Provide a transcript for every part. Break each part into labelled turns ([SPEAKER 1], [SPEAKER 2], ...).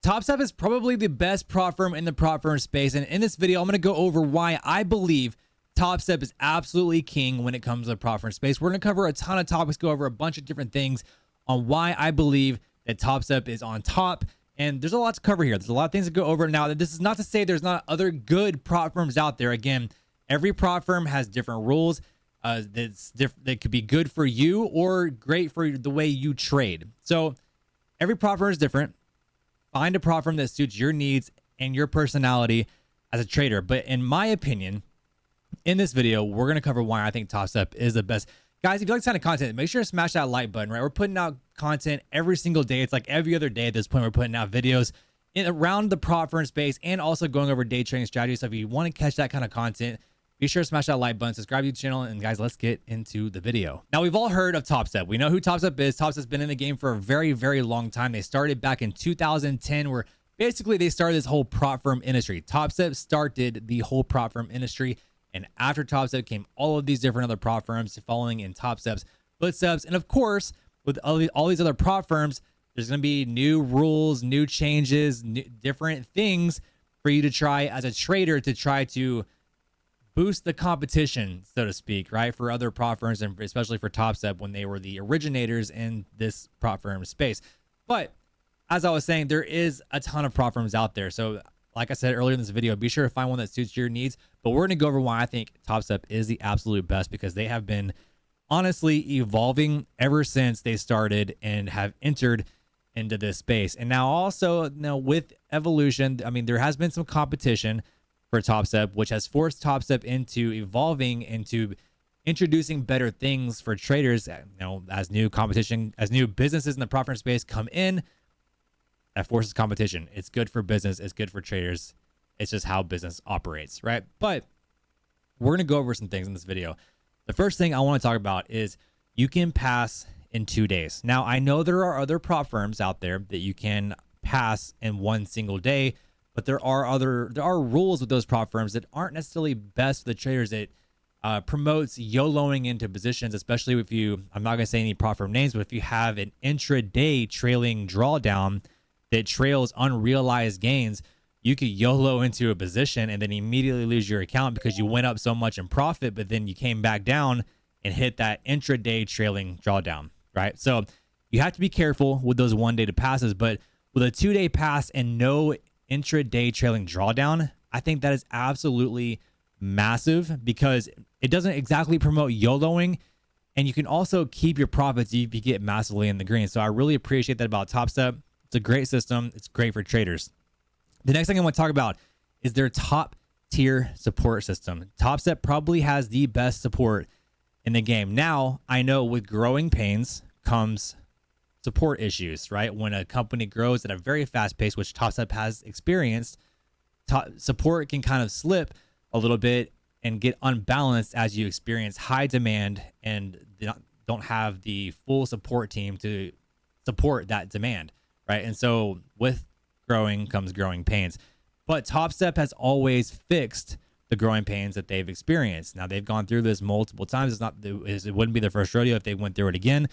[SPEAKER 1] Topstep is probably the best prop firm in the prop firm space. And in this video, I'm going to go over why I believe Topstep is absolutely king when it comes to the prop firm space. We're going to cover a ton of topics, go over a bunch of different things on why I believe that Topstep is on top. And there's a lot to cover here. There's a lot of things to go over. Now, this is not to say there's not other good prop firms out there. Again, every prop firm has different rules that could be good for you or great for the way you trade. So every prop firm is different. Find a prop firm that suits your needs and your personality as a trader. But in my opinion, in this video, we're going to cover why I think Topstep is the best. Guys, if you like this kind of content, make sure to smash that like button, right? We're putting out content every single day. It's like every other day at this point. We're putting out videos around the prop firm space and also going over day trading strategies. So if you want to catch that kind of content, be sure to smash that like button, subscribe to the channel, and guys, let's get into the video. Now, we've all heard of Topstep. We know who Topstep is. Topstep's been in the game for a very, very long time. They started back in 2010, where basically they started this whole prop firm industry. Topstep started the whole prop firm industry, and after Topstep came all of these different other prop firms following in Topstep's footsteps. And of course, with all these other prop firms, there's going to be new rules, new changes, different things for you to try as a trader to try to boost the competition, so to speak, right? For other prop firms and especially for Topstep when they were the originators in this prop firm space. But as I was saying, there is a ton of prop firms out there. So like I said earlier in this video, be sure to find one that suits your needs. But we're going to go over why I think Topstep is the absolute best, because they have been honestly evolving ever since they started and have entered into this space. And now also, with evolution, I mean, there has been some competition for Topstep, which has forced Topstep into evolving, into introducing better things for traders. As new competition, as new businesses in the prop firm space come in, that forces competition. It's good for business. It's good for traders. It's just how business operates, right? But we're going to go over some things in this video. The first thing I want to talk about is you can pass in 2 days. Now, I know there are other prop firms out there that you can pass in one single day, but there are rules with those prop firms that aren't necessarily best for the traders. It promotes YOLOing into positions, especially if you, I'm not going to say any prop firm names, but if you have an intraday trailing drawdown that trails unrealized gains, you could YOLO into a position and then immediately lose your account because you went up so much in profit, but then you came back down and hit that intraday trailing drawdown, right? So you have to be careful with those 1 day to passes, but with a 2 day pass and no intraday trailing drawdown, I think that is absolutely massive, because it doesn't exactly promote YOLOing, and you can also keep your profits if you get massively in the green. So I really appreciate that about Topstep. It's a great system. It's great for traders. The next thing I want to talk about is their top tier support system. Topstep probably has the best support in the game. Now, I know with growing pains comes support issues, right? When a company grows at a very fast pace, which Topstep has experienced, support can kind of slip a little bit and get unbalanced as you experience high demand and don't have the full support team to support that demand, right? And so with growing comes growing pains. But Topstep has always fixed the growing pains that they've experienced. Now, they've gone through this multiple times. It wouldn't be their first rodeo if they went through it again.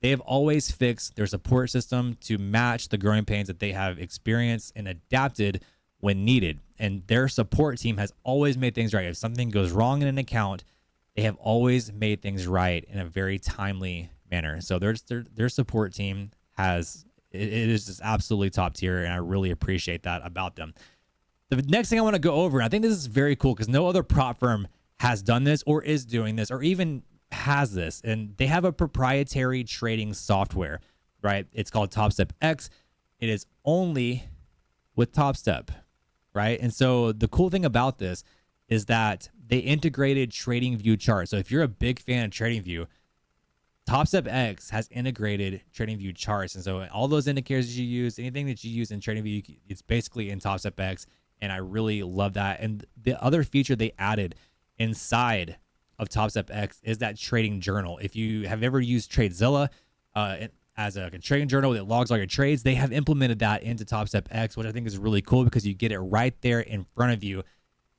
[SPEAKER 1] They have always fixed their support system to match the growing pains that they have experienced and adapted when needed. And their support team has always made things right. If something goes wrong in an account, they have always made things right in a very timely manner. So their support team it is just absolutely top tier, and I really appreciate that about them. The next thing I want to go over, and I think this is very cool because no other prop firm has done this or is doing this or even has this, and they have a proprietary trading software, right? It's called Topstep X. It is only with Topstep, right? And so the cool thing about this is that they integrated TradingView charts. So if you're a big fan of TradingView, Topstep X has integrated TradingView charts. And so all those indicators you use, anything that you use in TradingView, it's basically in Topstep X. And I really love that. And the other feature they added inside of Topstep X is that trading journal. If you have ever used TradeZilla as a trading journal that logs all your trades, they have implemented that into Topstep X, which I think is really cool because you get it right there in front of you.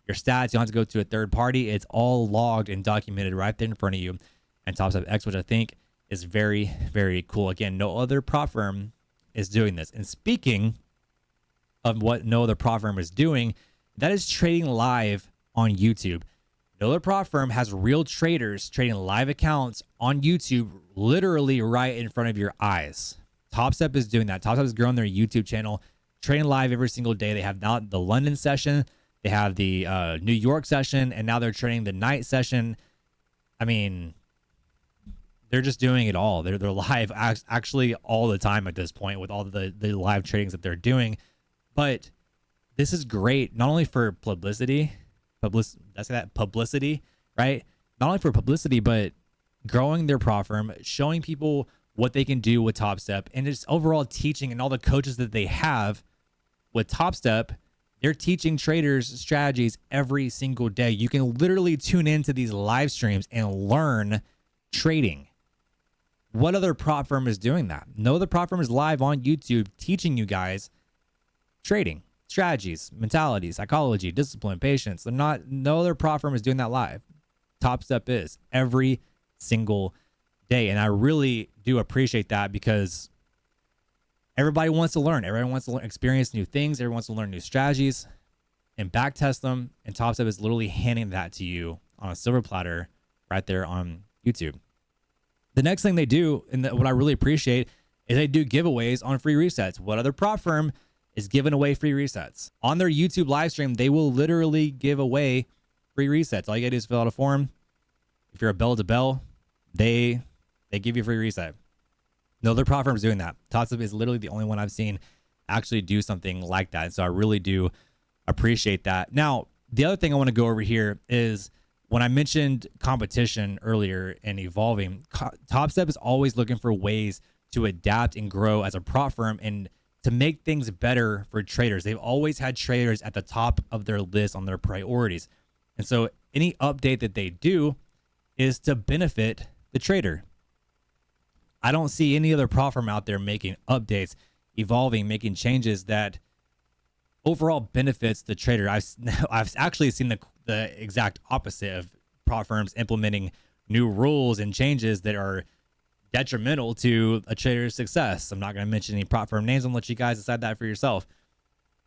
[SPEAKER 1] Your stats, you don't have to go to a third party. It's all logged and documented right there in front of you. And Topstep X, which I think is very, very cool. Again, no other prop firm is doing this. And speaking of what no other prop firm is doing. That is trading live on YouTube. No other prop firm has real traders trading live accounts on YouTube, literally right in front of your eyes. Topstep is doing that. Topstep has grown their YouTube channel, trading live every single day. They have now the London session, they have the New York session, and now they're trading the night session. I mean, they're just doing it all. They're live actually all the time at this point with all the live tradings that they're doing. But this is great, not only for publicity, right? Not only for publicity, but growing their prop firm, showing people what they can do with Topstep, and just overall teaching, and all the coaches that they have with Topstep, they're teaching traders strategies every single day. You can literally tune into these live streams and learn trading. What other prop firm is doing that? No other prop firm is live on YouTube teaching you guys trading strategies, mentality, psychology, discipline, patience. They're not. No other prop firm is doing that live. Topstep is every single day, and I really do appreciate that, because everybody wants to learn. Everyone wants to experience new things. Everyone wants to learn new strategies and back test them. And Topstep is literally handing that to you on a silver platter right there on YouTube. The next thing they do, and what I really appreciate, is they do giveaways on free resets. What other prop firm is giving away free resets? On their YouTube live stream, they will literally give away free resets. All you gotta do is fill out a form. If you're a bell to bell, they give you a free reset. No other prop firm is doing that. Topstep is literally the only one I've seen actually do something like that. And so I really do appreciate that. Now, the other thing I want to go over here is, when I mentioned competition earlier and evolving, Topstep is always looking for ways to adapt and grow as a prop firm and to make things better for traders. They've always had traders at the top of their list on their priorities. And so any update that they do is to benefit the trader. I don't see any other prop firm out there making updates, evolving, making changes that overall benefits the trader. I've actually seen the exact opposite of prop firms implementing new rules and changes that are detrimental to a trader's success. I'm not going to mention any prop firm names. I'm going to let you guys decide that for yourself.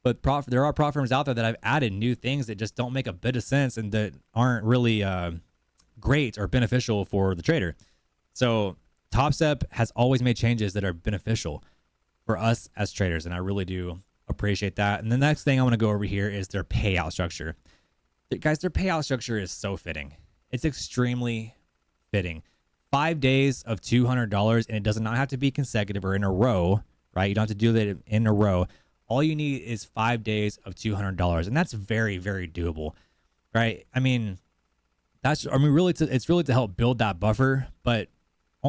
[SPEAKER 1] But there are prop firms out there that have added new things that just don't make a bit of sense and that aren't really great or beneficial for the trader. So Topstep has always made changes that are beneficial for us as traders, and I really do appreciate that. And the next thing I want to go over here is their payout structure. Guys, their payout structure is so fitting. It's extremely fitting. 5 days of $200, and it does not have to be consecutive or in a row, right? You don't have to do that in a row. All you need is 5 days of $200, and that's very, very doable, right? I mean, really, it's really to help build that buffer. But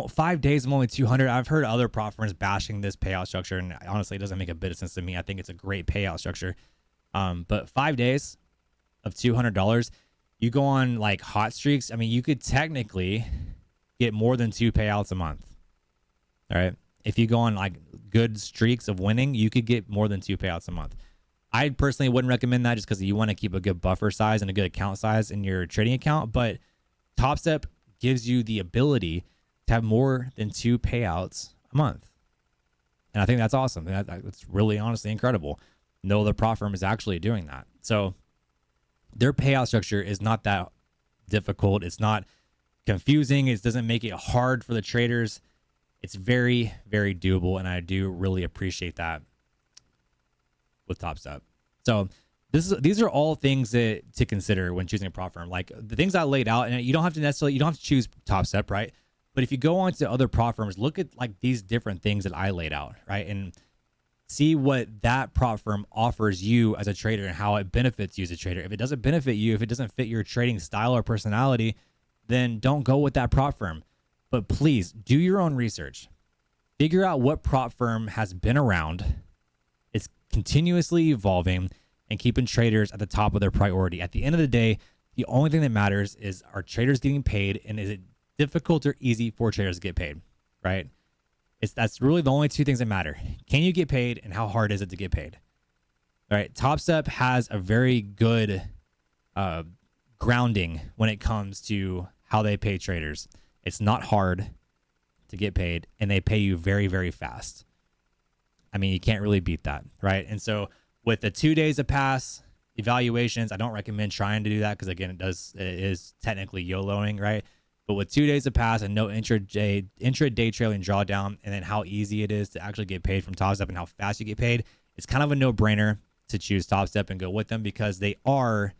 [SPEAKER 1] 5 days of only 200. I've heard other prop firms bashing this payout structure, and honestly, it doesn't make a bit of sense to me. I think it's a great payout structure. But 5 days of $200, you go on like hot streaks. I mean, you could technically get more than 2 payouts a month. All right. If you go on like good streaks of winning, you could get more than 2 payouts a month. I personally wouldn't recommend that just because you want to keep a good buffer size and a good account size in your trading account. But Topstep gives you the ability to have more than 2 payouts a month. And I think that's awesome. That's really honestly incredible. No other prop firm is actually doing that. So their payout structure is not that difficult. It's not confusing. It doesn't make it hard for the traders. It's very, very doable, and I do really appreciate that with Topstep. So these are all things to consider when choosing a prop firm. Like the things I laid out, and you don't have to choose Topstep, right? But if you go on to other prop firms, look at like these different things that I laid out, right? And see what that prop firm offers you as a trader and how it benefits you as a trader. If it doesn't benefit you, if it doesn't fit your trading style or personality, then don't go with that prop firm. But please do your own research. Figure out what prop firm has been around, it's continuously evolving, and keeping traders at the top of their priority. At the end of the day, the only thing that matters is, are traders getting paid, and is it difficult or easy for traders to get paid, right? That's really the only two things that matter. Can you get paid, and how hard is it to get paid? All right, Topstep has a very good grounding when it comes to how they pay traders. It's not hard to get paid, and they pay you very, very fast. I mean, you can't really beat that, right? And so With the 2 days of pass evaluations, I don't recommend trying to do that because again, it is technically YOLOing, right? But with 2 days of pass and no intraday trailing drawdown, and then how easy it is to actually get paid from Topstep and how fast you get paid, it's kind of a no-brainer to choose Topstep and go with them because they are,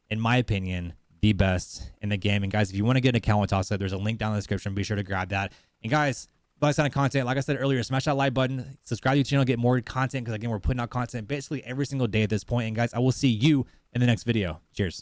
[SPEAKER 1] in my opinion, the best in the game. And guys, if you want to get an account with Topstep, there's a link down in the description. Be sure to grab that. And guys, like kind of content, like I said earlier, smash that like button, subscribe to the channel, get more content because again, we're putting out content basically every single day at this point. And guys, I will see you in the next video. Cheers.